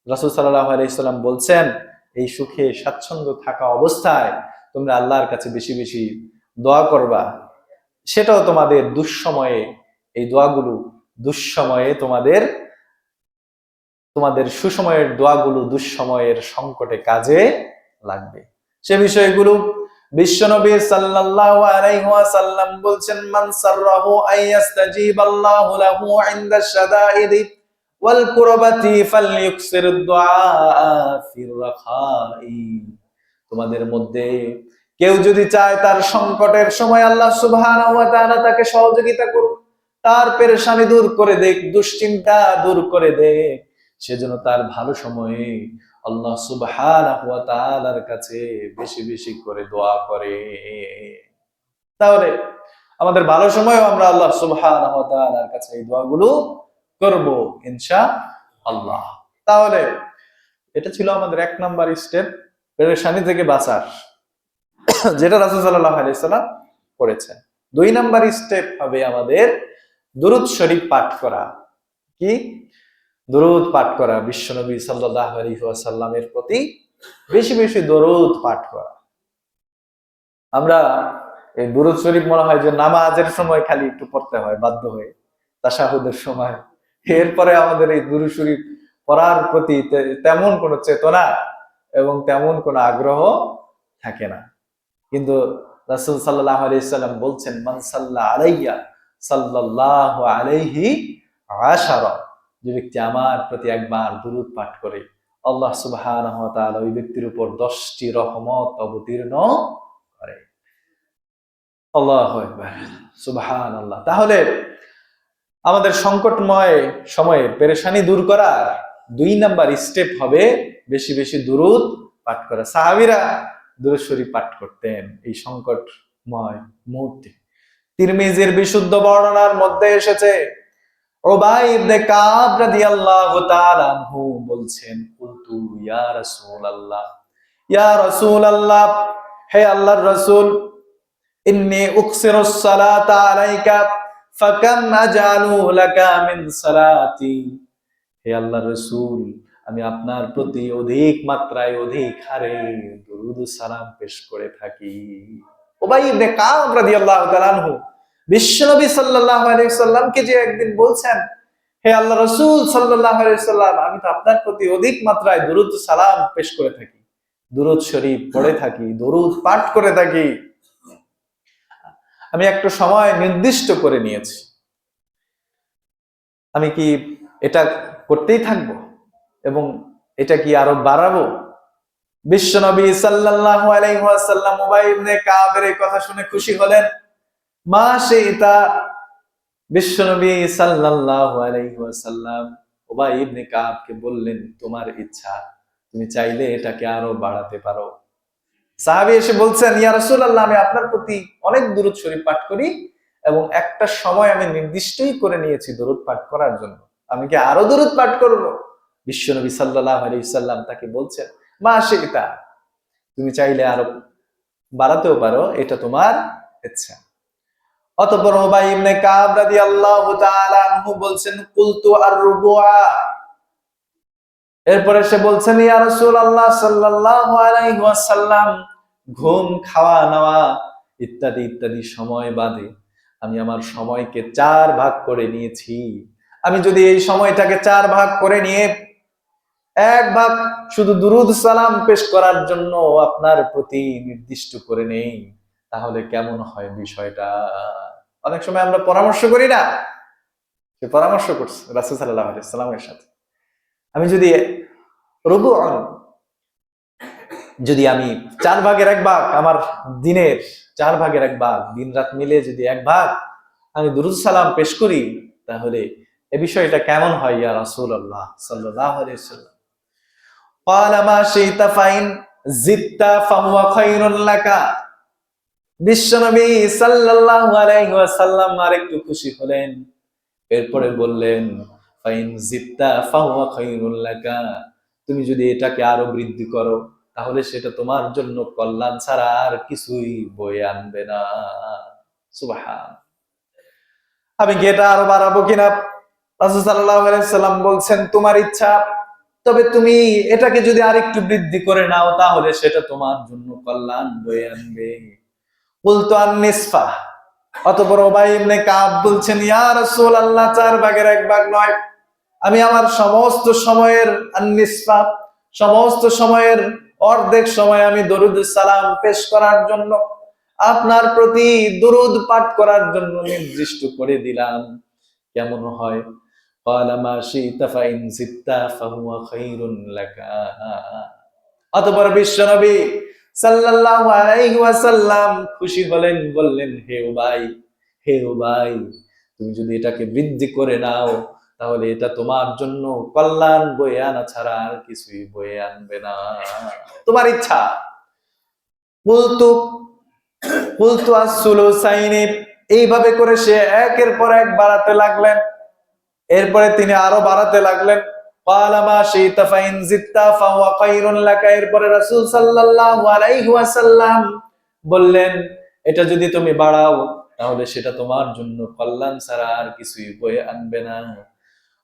রাসূল সাল্লাল্লাহু আলাইহি সাল্লাম বলছেন এই সুখে স্বাচ্ছন্দ্য থাকা অবস্থায় তোমরা আল্লাহর কাছে বেশি বেশি দোয়া করবা। সেটাও তোমাদের দুঃসময়ে, এই দোয়াগুলো দুঃসময়ে তোমাদের সুসময়ের দোয়াগুলো দুঃসময়ের সংকটে কাজে লাগবে। সে বিষয়গুলো বিশ্বনবী সাল্লাল্লাহু আলাইহি ওয়াসাল্লাম বলছেন, মান সাররাহু আইয়াস্তাজিবাল্লাহু লাহু ইনদা শাদাইদি ওয়াল কুরবাতি ফালইউকসির দুআ ফির রাখাই। তোমাদের মধ্যে কেউ যদি চায় তার সংকটের সময় আল্লাহ সুবহানাহু ওয়া তাআলা তাকে সহযোগিতা করুন, তার পেরেশানি দূর করে দেখ, দুশ্চিন্তা দূর করে দেখ, সেজন্য তার ভালো সময়ে আল্লাহ সুবহানাহু ওয়া তাআলার কাছে বেশি বেশি করে দোয়া করে। তাহলে আমাদের ভালো সময়ও আমরা আল্লাহ সুবহানাহু ওয়া তাআলার কাছে এই দোয়াগুলো করব ইনশাআল্লাহ। তাহলে এটা ছিল আমাদের এক নাম্বার স্টেপ, পেরেশানি থেকে বাঁচার, যেটা রাসূল সাল্লাল্লাহু আলাইহি সাল্লাম করেছেন। দুই নাম্বার স্টেপ হবে আমাদের দুরূদ শরীফ পাঠ করা। কি? দরুদ পাঠ করা, বিশ্বনবী সাল্লাল্লাহু আলাইহি ওয়াসাল্লামের প্রতি বেশি বেশি দরুদ পাঠ করা। আমরা এই দরুদ শরীফ মনে হয় যে নামাজের সময় খালি একটু পড়তে হয় বাধ্য হয়ে, তাশাহুদের সময়। এরপরে আমাদের এই দরুদ শরীফ পড়ার প্রতি তেমন কোনো চেতনা এবং তেমন কোনো আগ্রহ থাকে না। কিন্তু রাসূল সাল্লাল্লাহু আলাইহি সাল্লাম বলছেন, মান সাল্লা আলাইয়া সাল্লাল্লাহু আলাইহি আশারা, যে ব্যক্তি আমার প্রতি একবার দুরূদ পাঠ করে আল্লাহ সুবহানাহু ওয়া তাআলা ওই ব্যক্তির উপর 10টি রহমত অবতীর্ণ করে। আল্লাহু আকবার, সুবহানাল্লাহ। তাহলে আমাদের সংকটময় সময়ে পেরেশানি দূর করার 2 নাম্বার স্টেপ হবে বেশি বেশি দুরূদ পাঠ করা। সাহাবীরা দুরূদ শরীফ পাঠ করতেন এই সংকটময় মুহূর্তে। তিরমিজির বিশুদ্ধ বর্ণনার মধ্যে এসেছে, উবাই ইবনে কাব রাদিয়াল্লাহু তাআলা আনহু বলছেন, কুলতু ইয়া রাসূলুল্লাহ, ইয়া রাসূলুল্লাহ, হে আল্লাহর রাসূল, ইন্নী উকসিরুস সালাতা আলাইকা ফাকাম আজালু লাকা মিন সালাতি। হে আল্লাহর রাসূল, আমি আপনার প্রতি অধিক মাত্রায় অধিক হারে দরুদ ও সালাম পেশ করে থাকি। উবাই ইবনে কাব রাদিয়াল্লাহু তাআলা আনহু বিশ্বনবী সাল্লাল্লাহু আলাইহি সাল্লামকে যে একদিন বলছেন, হে আল্লাহর রাসূল সাল্লাল্লাহু আলাইহি সাল্লাম, আমি তো আপনার প্রতি অধিক মাত্রায় দরুদ ও সালাম পেশ করে থাকি, দরুদ শরীফ পড়ে থাকি, দরুদ পাঠ করে থাকি। আমি একটা সময় নির্দিষ্ট করে নিয়েছি, আমি কি এটা করতেই থাকবো এবং এটা কি আরো বাড়াবো? বিশ্বনবী সাল্লাল্লাহু আলাইহি ওয়াসাল্লাম উবাই ইবনে কাবের এই কথা শুনে খুশি হলেন। মা সেইতা, বিশ্বনবী সাল্লাল্লাহু আলাইহি ওয়াসাল্লাম উবাই ইবনে কাবকে বললেন, তোমার ইচ্ছা, তুমি চাইলে এটাকে আরো বাড়াতে পারো। সাহাবী এসে বলছেন, ইয়া রাসূলুল্লাহ, আমি আপনার প্রতি অনেক দরুদ শরীফ পাঠ করি এবং একটা সময় আমি নির্দিষ্টই করে নিয়েছি দরুদ পাঠ করার জন্য, আমি কি আরো দরুদ পাঠ করব? বিশ্বনবী সাল্লাল্লাহু আলাইহি ওয়াসাল্লাম তাকে বলছেন, মা সেইতা, তুমি চাইলে আরো বাড়াতেও পারো, এটা তোমার ইচ্ছা। অতঃপর উবাই ইবনে কাব রাদিয়াল্লাহু তাআলা আনহু বলছেন, কুলতু আর-রুবুআ। এরপরে সে বলছেন, ইয়া রাসূলুল্লাহ সাল্লাল্লাহু আলাইহি ওয়াসাল্লাম, ঘুম, খাওয়া নাওয়া ইত্যাদি ইত্যাদি সময় বাদে আমি আমার সময়কে 4 ভাগ করে নিয়েছি। আমি যদি এই সময়টাকে 4 ভাগ করে নিয়ে 1 ভাগ শুধু দুরূদ সালাম পেশ করার জন্য আপনার প্রতি নির্দিষ্ট করে নেই, তাহলে কেমন হয় বিষয়টা? অনেক সময় আমরা পরামর্শ করি না, সে পরামর্শ করছে রাসূল সাল্লাল্লাহু আলাইহি ওয়াসাল্লামের সাথে। আমি যদি যদি আমি 4 ভাগের 1 ভাগ, আমার দিনের 4 ভাগের 1 ভাগ, দিন রাত মিলে যদি 1 ভাগ আমি দুরূদ সালাম পেশ করি, তাহলে এই বিষয়টা কেমন হয় ইয়া রাসূলুল্লাহ সাল্লাল্লাহু আলাইহি ওয়াসাল্লাম? ক্বালা মা শি'তা ফাইন জিদতা ফাহুয়া খায়রুল লাকা। বিশ্বনবী সাল্লাল্লাহু আলাইহি ওয়াসাল্লাম আরেকটু খুশি হলেন, এরপরে বললেন, ফাইন জিদতা ফাহুয়া খায়রুল লাকা, তুমি যদি এটাকে আরো বৃদ্ধি করো তাহলে সেটা তোমার জন্য কল্যাণ ছাড়া আর কিছুই বয়ে আনবে না। সুবহান। আমি কি এটা আরো বাড়াবো কিনা? রাসূল সাল্লাল্লাহু আলাইহি ওয়াসাল্লাম বলছেন, তোমার ইচ্ছা, তবে তুমি এটাকে যদি আরেকটু বৃদ্ধি করে নাও তাহলে সেটা তোমার জন্য কল্যাণ বয়ে আনবে। কুলতু আন-নিসফা। অতঃপর উবাই ইবনে কাব বলছেন, ইয়া রাসূলুল্লাহ, 4 ভাগের 1 ভাগ নয়, আমি আমার সমস্ত সময়ের আন-নিসফা, সমস্ত সময়ের অর্ধেক সময় আমি দরুদ সালাম পেশ করার জন্য, আপনার প্রতি দরুদ পাঠ করার জন্য নির্দিষ্ট করে দিলাম। কেমন হয়? ক্বালা মা শি'তা ফাইন জিদতা ফাহুয়া খায়রুন লাকা। অতঃপর বিশ্বনবী সাল্লাল্লাহু আলাইহি ওয়াসাল্লাম খুশি হলেন, বললেন, হে উবাই, হে উবাই, তুমি যদি এটাকে বৃদ্ধি করে নাও তাহলে এটা তোমার জন্য কল্যাণ বয়ে আনা ছাড়া আর কিছুই বয়ে আনবে না, তোমার ইচ্ছা। কুলতু কুলতু আস-সুলুসাইনি। এইভাবে করে সে একের পর এক বাড়াতে লাগলেন। এরপরে তিনি আরো বাড়াতে লাগলেন, ক্বালা মা শি'তা ফাইন জিদতা ফাহুয়া খায়রুন লাকা। এরপরে রাসূল সাল্লাল্লাহু আলাইহি ওয়াসাল্লাম বললেন, এটা যদি তুমি বাড়াও তাহলে সেটা তোমার জন্য কল্যাণ ছাড়া আর কিছুই বয়ে আনবে না।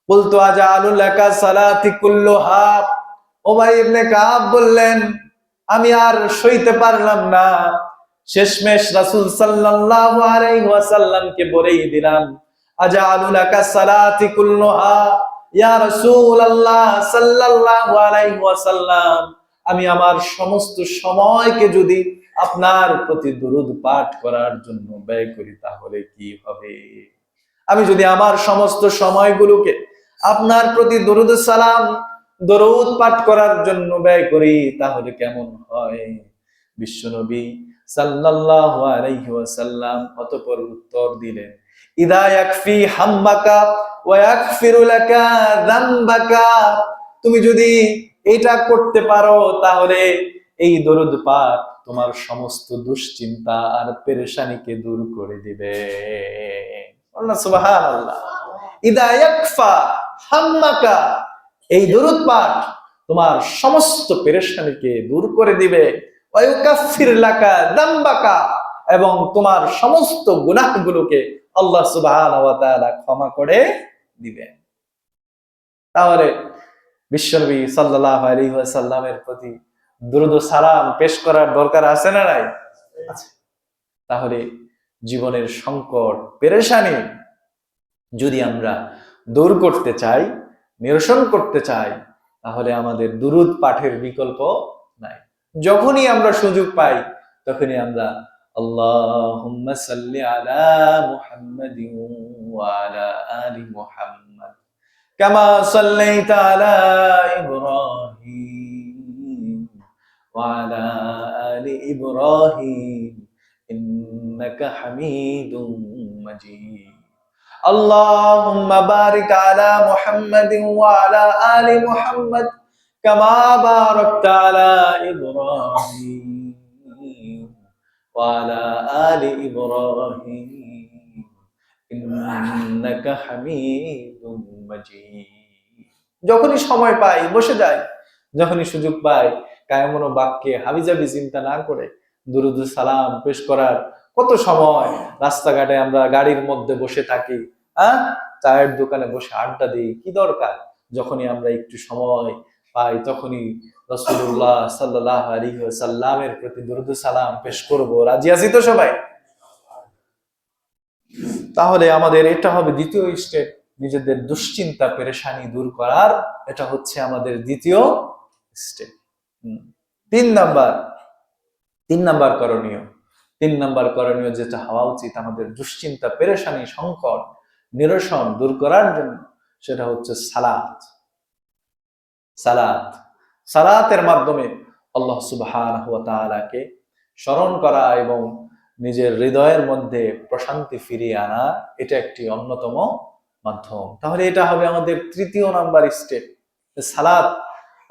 কুলতু আজআলু লাকা সালাতি কুল্লুহা। উবাই ইবনে কাব বললেন, আমি আর সইতে পারলাম না, শেষমেশ রাসূল সাল্লাল্লাহু আলাইহি ওয়াসাল্লামকে বলেই দিলাম, আজআলু লাকা সালাতি কুল্লুহা, ইয়া রাসূলুল্লাহ সাল্লাল্লাহু আলাইহি ওয়াসাল্লাম, আমি আমার সমস্ত সময়কে যদি আপনার প্রতি দরুদ পাঠ করার জন্য ব্যয় করি তাহলে কি হবে? আমি যদি আমার সমস্ত সময়গুলোকে আপনার প্রতি দরুদ সালাম, দরুদ পাঠ করার জন্য ব্যয় করি তাহলে কেমন হয়? বিশ্বনবী সাল্লাল্লাহু আলাইহি ওয়াসাল্লাম অতঃপর উত্তর দিলেন, ইদা ইয়াকফি হাম্মাকা ওয়া ইয়াগফিরু লাকা যামবাকা তুমি যদি এটা করতে পারো তাহলে এই দরুদ পাঠ তোমার সমস্ত দুশ্চিন্তা আর পেরেশানিকে দূর করে দিবে। আল্লাহ সুবহানাল্লাহ। ইদা ইয়াকফা হাম্মাকা, এই দরুদ পাঠ তোমার সমস্ত পেরেশানিকে দূর করে দিবে। ওয়া ইউকাফফির লাকা যামবাকা, এবং তোমার সমস্ত গুনাহগুলোকে আল্লাহ সুবহানাহু ওয়া তাআলা ক্ষমা করে দিবেন। তাহলে বিশ্বনবী সাল্লাল্লাহু আলাইহি ওয়াসাল্লামের প্রতি দুরূদ ও সালাম পেশ করার দরকার আছে না নাই? আছে। তাহলে জীবনের সংকট পেরেশানি যদি আমরা দূর করতে চাই, নিরসন করতে চাই, তাহলে আমাদের দুরূদ পাঠের বিকল্প নাই। যখনই আমরা সুযোগ পাই তখনই আমরা আল্লাহুম্মা সাল্লি আলা মুহাম্মাদিন ওয়া আলা আলি মুহাম্মাদ কামা সাল্লাইতা আলা ইব্রাহিম ওয়া আলা আলি ইব্রাহিম ইন্নাকা হামিদুম মাজিদ। আল্লাহুম্মা বারিক আলা মুহাম্মাদিন ওয়া আলা আলি মুহাম্মাদ কামা বারাকতা আলা ইব্রাহিম ওয়া আলা আলি ইব্রাহিম ইন্নাকা হামিদুম মাজিদ। যখনই সময় পাই বসে যাই, যখনই সুযোগ পাই কায়মনো বাক্যে হাবিজাবি চিন্তা না করে দুরূদ ও সালাম পেশ করার কত সময় রাস্তাঘাটে আমরা গাড়ির মধ্যে বসে থাকি, চায়ের দোকানে বসে আড্ডা দিই, কি দরকার? যখনই আমরা একটু সময় পাই তখনই রাসূলুল্লাহ সাল্লাল্লাহু আলাইহি ওয়াসাল্লামের প্রতি দুরূদ ও সালাম পেশ করব। রাজি আছি তো সবাই? তাহলে আমাদের এটা হবে দ্বিতীয় স্টেপ, নিজেদের দুশ্চিন্তা পেরেশানি দূর করার। এটা হচ্ছে আমাদের দ্বিতীয় স্টেপ। 3 নাম্বার করণীয় যেটা হওয়া উচিত আমাদের দুশ্চিন্তা পেরেশানি সংকট নিরসন দূর করার জন্য, সেটা হচ্ছে সালাতের মাধ্যমে আল্লাহ সুবহানাহু ওয়া তাআলাকে স্মরণ করা এবং নিজের হৃদয়ের মধ্যে প্রশান্তি ফিরিয়ে আনা, এটা একটি অন্যতম মাধ্যম। তাহলে এটা হবে আমাদের 3 নাম্বার স্টেপ, সালাত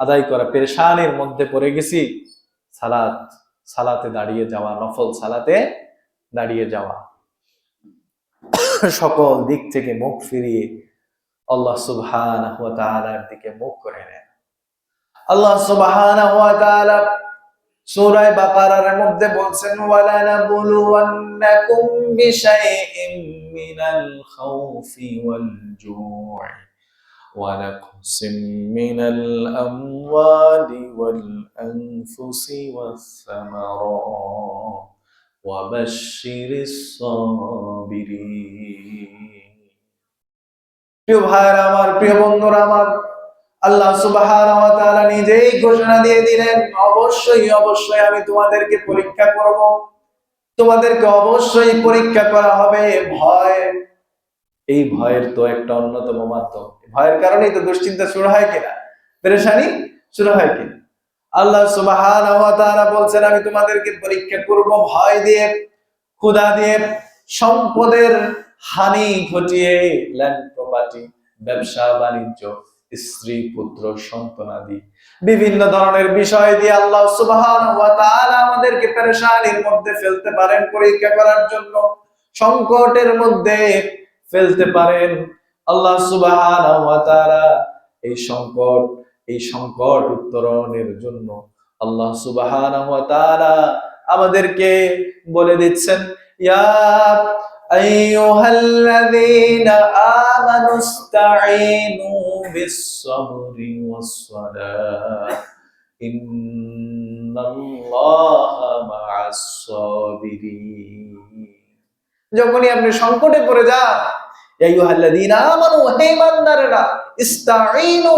আদায় করা। পেরেশানির মধ্যে পড়ে গেছি, সালাতে দাঁড়িয়ে যাওয়া, নফল সালাতে দাঁড়িয়ে যাওয়া, সকল দিক থেকে মুখ ফিরিয়ে আল্লাহ সুবহানাহু ওয়া তাআলার দিকে মুখ করে নেন। আল্লাহ সুবহানাহু ওয়া তাআলা সূরা বাকারার মধ্যে বলছেন, ওয়ালা নাবলুওয়ান্নাকুম বিশাইইম মিনাল খাউফি ওয়াল জু'i ওয়া নাকসিম মিনাল আমওয়ালি ওয়াল আনফুসি ওয়াস সামারাত ওয়া বাশশিরিস সাবিরিন। প্রিয় ভাইরা আমার, প্রিয় বন্ধুরা আমার, আল্লাহ সুবহানাহু ওয়া তাআলা নিজেই ঘোষণা দিয়ে দিলেন, অবশ্যই আমি তোমাদেরকে পরীক্ষা করব, তোমাদেরকে অবশ্যই পরীক্ষা করা হবে। ভয়, এই ভয়ের তো একটা অন্যতম মাধ্যম, ভয়ের কারণেই তো দুশ্চিন্তা শুরু হয় কিনা, পেরেশানি শুরু হয় কিনা। আল্লাহ সুবহানাহু ওয়া তাআলা বলছেন, আমি তোমাদেরকে পরীক্ষা করব ভয় দিয়ে, ক্ষুধা দিয়ে, সম্পদের হানি ঘটিয়ে, ল্যান্ড প্রপার্টি, ব্যবসা বাণিজ্য, স্ত্রী পুত্র সন্তানাদি বিভিন্ন ধরনের বিষয় দিয়ে আল্লাহ সুবহানাহু ওয়া তাআলা আমাদেরকে পেরেশানির মধ্যে ফেলতে পারেন, পরীক্ষা করার জন্য সংকটের মধ্যে ফেলতে পারেন। আল্লাহ সুবহানাহু ওয়া তাআলা এই সংকট উত্তরণের জন্য আল্লাহ সুবহানাহু ওয়া তাআলা আমাদেরকে বলে দিচ্ছেন, ইয়া আইয়ুহাল্লাযীনা আমানু ইসতাঈনু বিস-সাবরি ওয়াস-সালাহ ইন্নাল্লাহা মা'আস-সাবিরিন। যখনই আপনি সংকটে পড়ে যান, ইয়া আইয়ুহাল্লাযীনা আমানু, হে ঈমানদারেরা, ইসতাঈনু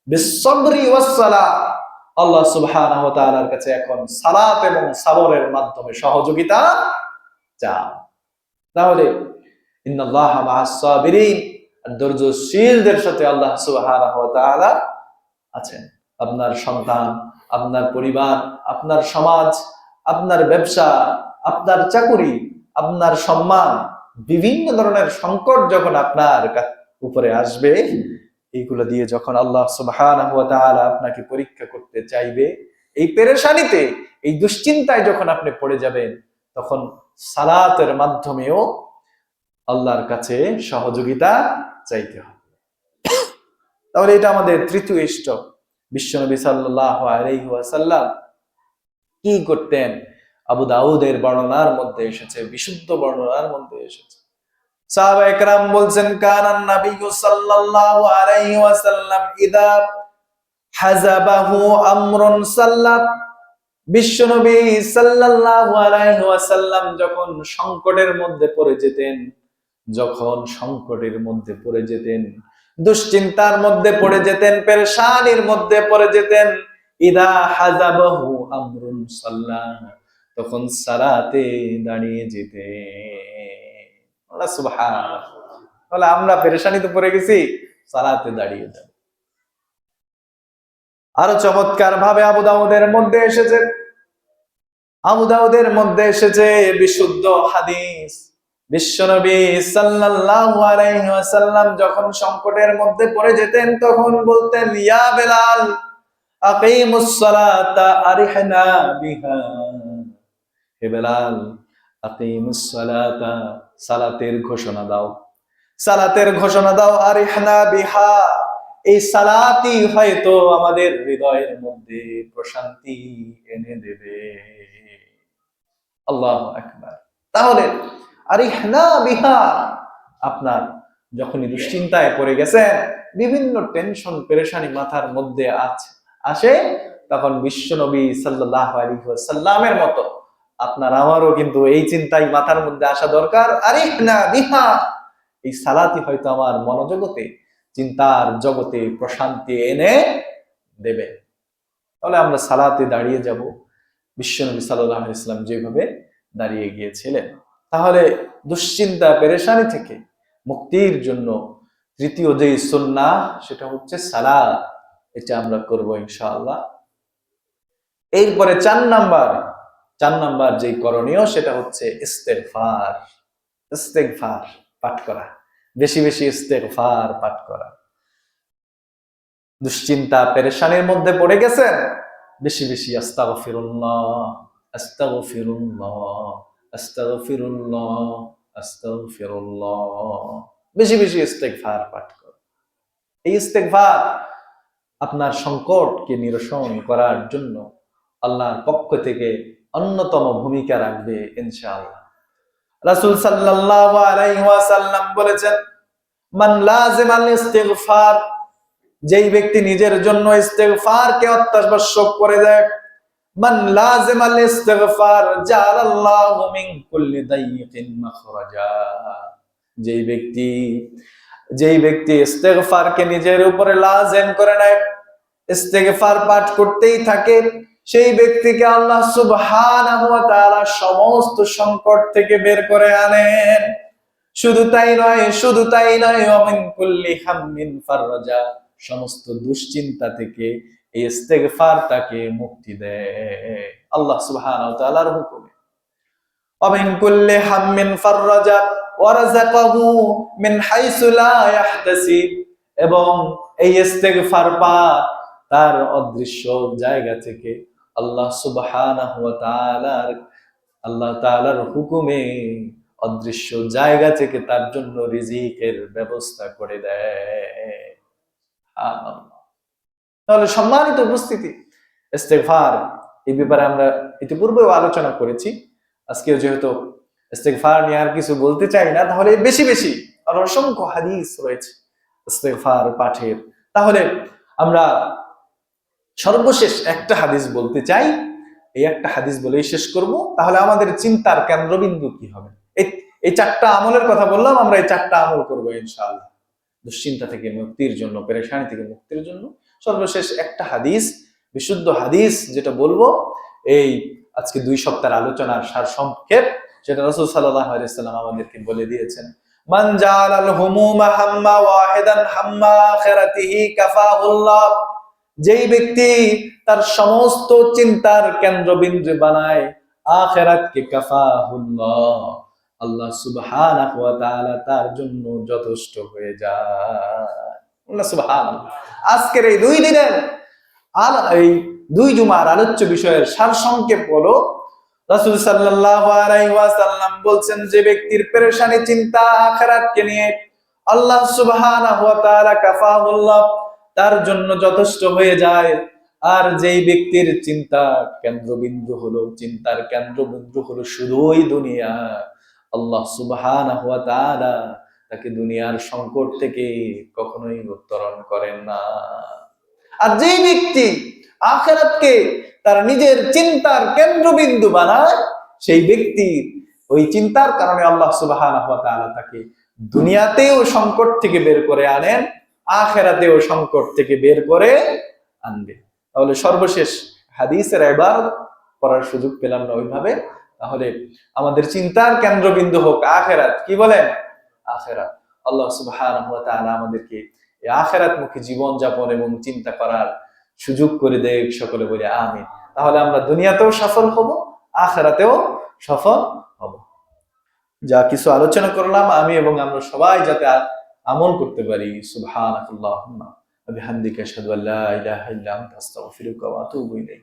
বিস-সাবরি ওয়াস-সালাহ, আল্লাহ সুবহানাহু ওয়া তাআলার কাছে এখন সালাত এবং সাবরের মাধ্যমে সহযোগিতা চান। তাহলে ইন্নাল্লাহা মা'আস-সাবিরিন, ধৈর্যশীলদের সাথে আল্লাহ সুবহানাহু ওয়া তাআলা আছেন। আপনার সন্তান, আপনার পরিবার, আপনার সমাজ, আপনার ব্যবসা, আপনার চাকরি, আপনার সম্মান, বিভিন্ন ধরনের সংকট যখন আপনার উপরে আসবে, এইগুলো দিয়ে যখন আল্লাহ সুবহানাহু ওয়া তাআলা আপনাকে পরীক্ষা করতে চাইবে, এই পেরেশানিতে, এই দুশ্চিন্তায় যখন আপনি পড়ে যাবেন, তখন সালাতের মাধ্যমেও আল্লাহর কাছে সহযোগিতা চাইতে হবে। তাহলে এটা আমাদের তৃতীয় স্টেপ। বিশ্বনবী সাল্লাল্লাহু আলাইহি ওয়াসাল্লাম কি করতেন? আবু দাউদের বর্ণনার মধ্যে এসেছে, বিশুদ্ধ বর্ণনার মধ্যে এসেছে। সাহাবা একরাম বলছেন, কানান নাবিয়্যু সাল্লাল্লাহু আলাইহি ওয়াসাল্লাম ইদা হাযাবাহু আমরুন সাল্লাত। বিশ্বনবী সাল্লাল্লাহু আলাইহি ওয়াসাল্লাম যখন সংকটের মধ্যে পড়ে যেতেন, যখন সংকটের মধ্যে পড়ে যেতেন, দুশ্চিন্তার মধ্যে পড়ে যেতেন, পেরেশানির মধ্যে পড়ে যেতেন, ইদা হাযাবাহু আমরুন সাল্লাহ, তখন সালাতে দাঁড়িয়ে যেতেন। আল্লাহ সুবহানাল্লাহ। তাহলে আমরা পেরেশানিতে পড়ে গেছি, সালাতে দাঁড়িয়ে যাব। আরো চমৎকার ভাবে আবু দাউদের মধ্যে এসেছে, আবু দাউদের মধ্যে এসেছে বিশুদ্ধ হাদিস। বিশ্বনবী সাল্লাল্লাহু আলাইহি ওয়াসাল্লাম যখন সংকটের মধ্যে পড়ে যেতেন, তখন বলতেন, ইয়া বেলাল আকিমুস সালাতা আরিহনা বিহা। হে বেলাল, আকিমুস সালাতা, সালাতের ঘোষণা দাও, সালাতের ঘোষণা দাও, আরিহনা বিহা, এই সালাতই হয়তো আমাদের হৃদয়ের মধ্যে প্রশান্তি এনে দেবে। আল্লাহু আকবার। তাহলে আরিহনা বিহা, আপনার যখনই দুশ্চিন্তায় পড়ে গেছেন, বিভিন্ন টেনশন পেরেশানি মাথার মধ্যে আসে, তখন বিশ্বনবী সাল্লাল্লাহু আলাইহি ওয়াসাল্লামের মতো আপনার আমারও কিন্তু এই চিন্তাই মাথার মধ্যে আসা দরকার, আরিহনা বিহা, এই সালাতই হয়তো আমার মনোজগতে, চিন্তার জগতে প্রশান্তি এনে দেবে। তাহলে আমরা সালাতে দাঁড়িয়ে যাব বিশ্বনবী সাল্লাল্লাহু আলাইহি ওয়াসাল্লাম যেভাবে দাঁড়িয়ে গিয়েছিলেন। তাহলে দুশ্চিন্তা পেরেশানি থেকে মুক্তির জন্য তৃতীয় যে সুন্নাহ, সেটা হচ্ছে সালাত। এটা আমরা করব ইনশাআল্লাহ। এরপরে চার নাম্বার যে করণীয়, সেটা হচ্ছে ইস্তেগফার। ইস্তেগফার পাঠ করা, বেশি বেশি ইস্তেগফার পাঠ করা। দুশ্চিন্তা পেরেশানির মধ্যে পড়ে গেছেন, বেশি বেশি আস্তাগফিরুল্লাহ, আস্তাগফিরুল্লাহ, আস্তাগফিরুল্লাহ, আস্তাগফিরুল্লাহ, বেশি বেশি ইস্তেগফার পাঠ করুন। এই ইস্তেগফার আপনার সংকটকে নিরসন করার জন্য আল্লাহর পক্ষ থেকে অন্যতম ভূমিকা রাখবে ইনশাআল্লাহ। রাসূল সাল্লাল্লাহু আলাইহি ওয়াসাল্লাম বলেছেন, মান লাযিমাল ইস্তিগফার, যেই ব্যক্তি নিজের জন্য ইস্তেগফারকে অত্যাবশ্যক করে দেয়, মান লাযিমাল ইস্তিগফার জাআলাল্লাহু মিন কুল্লি দাইয়িকিন মাখরাজা, যেই ব্যক্তি ইস্তেগফারকে নিজের উপরে লাজিম করে নেয়, ইস্তেগফার পাঠ করতেই থাকে, সেই ব্যক্তিকে আল্লাহ সুবহানাহু ওয়া তাআলা সমস্ত সংকট থেকে বের করে আনেন। শুধু তাই নয়, ওমিন কুল্লি হাম্মিন ফাররাজা, সমস্ত দুশ্চিন্তা থেকে এই ইস্তেগফার তাকে মুক্তি দেয় আল্লাহ সুবহানাহু ওয়া তাআলার হুকুমে। ওমিন কুল্লি হাম্মিন ফাররাজা ওয়া রাযাকাহু মিন হাইসু লা ইয়াহতাসিব, এবং এই ইস্তেগফার পাঠ তার অদৃশ্য জায়গা থেকে আল্লাহ সুবহানাহু ওয়া তাআলার হুকুমে অদৃশ্য জায়গা থেকে তার জন্য রিজিকের ব্যবস্থা করে দেয়। তাহলে সম্মানিত উপস্থিতি, ইস্তেগফার এই ব্যাপারে আমরা ইতিপূর্বেও আলোচনা করেছি। আজকেও যেহেতু ইস্তেগফার নিয়ে আর কিছু বলতে চাই না, তাহলে বেশি বেশি আর অসংখ্য হাদিস রয়েছে ইস্তেগফার পাঠের। তাহলে আমরা সর্বশেষ একটা হাদিস বলতে চাই, এই একটা হাদিস বলেই শেষ করব। তাহলে আমাদের চিন্তার কেন্দ্রবিন্দু কি হবে? এই চারটা আমলের কথা বললাম, আমরা এই চারটা আমল করবো ইনশাআল্লাহ দুশ্চিন্তা থেকে মুক্তির জন্য, পেরেশানি থেকে মুক্তির জন্য। সর্বশেষ একটা হাদিস, বিশুদ্ধ হাদিস যেটা বলবো, এই আজকে 2 সপ্তাহের আলোচনার সার সংক্ষেপ, সেটা রাসূল সাল্লাল্লাহু আলাইহি ওয়াসাল্লাম আমাদেরকে বলে দিয়েছেন, মান জাআলাল হুমুমা হাম্মা ওয়াহিদান হাম্মা আখিরাতিহি কাফাহুল্লাহ, যেই ব্যক্তি তার সমস্ত চিন্তার কেন্দ্রবিন্দু বানায় আখিরাতকে, কাফাহুল্লাহ, আল্লাহ সুবহানাহু ওয়া তাআলা তার জন্য যথেষ্ট হয়ে যায়। আল্লাহ সুবহানাল্লাহ। আজকের এই 2 দিনের এই 2 জুমার আলোচ্য বিষয়ের সারসংক্ষেপ হলো, রাসূল সাল্লাল্লাহু আলাইহি ওয়াসাল্লাম বলছেন, যে ব্যক্তির পেরেশানি চিন্তা আখিরাতকে নিয়ে, আল্লাহ সুবহানাহু ওয়া তাআলা কাফাহুল্লাহ, তার জন্য যথেষ্ট হয়ে যায়। আর যেই ব্যক্তির চিন্তার কেন্দ্রবিন্দু হলো শুধুই দুনিয়া, আল্লাহ সুবহানাহু ওয়া তাআলা তাকে দুনিয়ার সংকট থেকে কখনোই উত্তরণ করেন না। আর যেই ব্যক্তি আখিরাতকে তার নিজের চিন্তার কেন্দ্রবিন্দু বানায়, সেই ব্যক্তির ওই চিন্তার কারণে আল্লাহ সুবহানাহু ওয়া তাআলা তাকে দুনিয়াতেও সংকট থেকে বের করে আনেন, আখিরাতেও সংকট থেকে বের করে আনবে। তাহলে সর্বশেষ হাদিসের ইবারত পড়ার সুযোগ পেলাম না ওইভাবে। তাহলে আমাদের চিন্তার কেন্দ্রবিন্দু হোক আখিরাত। কি বলেন? আখিরাত। আল্লাহ সুবহানাহু ওয়া তাআলা আমাদেরকে এই আখিরাতমুখী জীবন যাপন এবং চিন্তা করার সুযোগ করে দেয়। সকলে বলি আমিন। তাহলে আমরা দুনিয়াতেও সফল হব, আখিরাতেও সফল হব। যা কিছু আলোচনা করলাম আমি এবং আমরা সবাই যাতে আমল করতে পারি। সুবহানাকাল্লাহুম্মা ওয়া বিহামদিকা আশহাদু আল্লা ইলাহা ইল্লা আনতা আস্তাগফিরুকা ওয়া আতুবু ইলাইক।